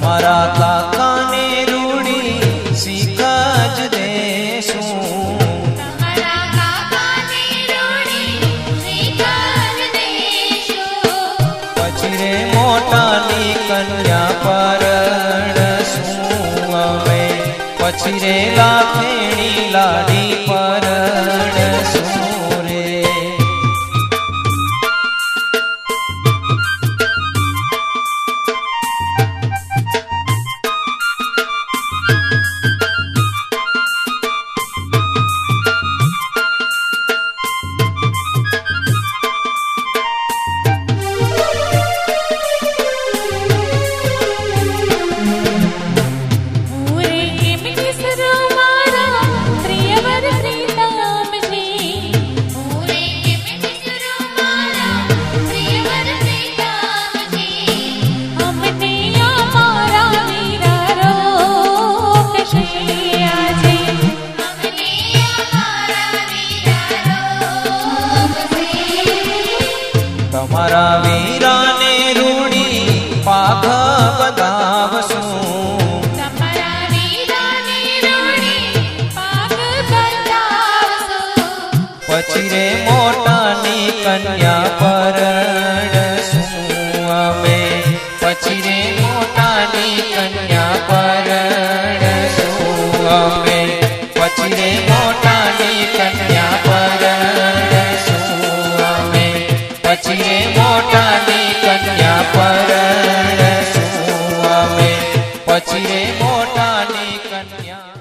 તમારા કાકાને રૂડી શીખ જ દેશું પછી રે મોટાની કન્યા પરણશું અમે પછી રે લાખેણી લાડી પરણશું રે તમારા વીરાને રૂડી પાઘ બધાવશું પછી રે મોટાની કન્યા પરણશું અમે પછી રે મોટાની કન્યા પરણશું અમે પછી રે મોટાની કન્યા પરણશું અમે પછી રે મોટાની કન્યા પરણશું અમે પછી રે મોટાની કન્યા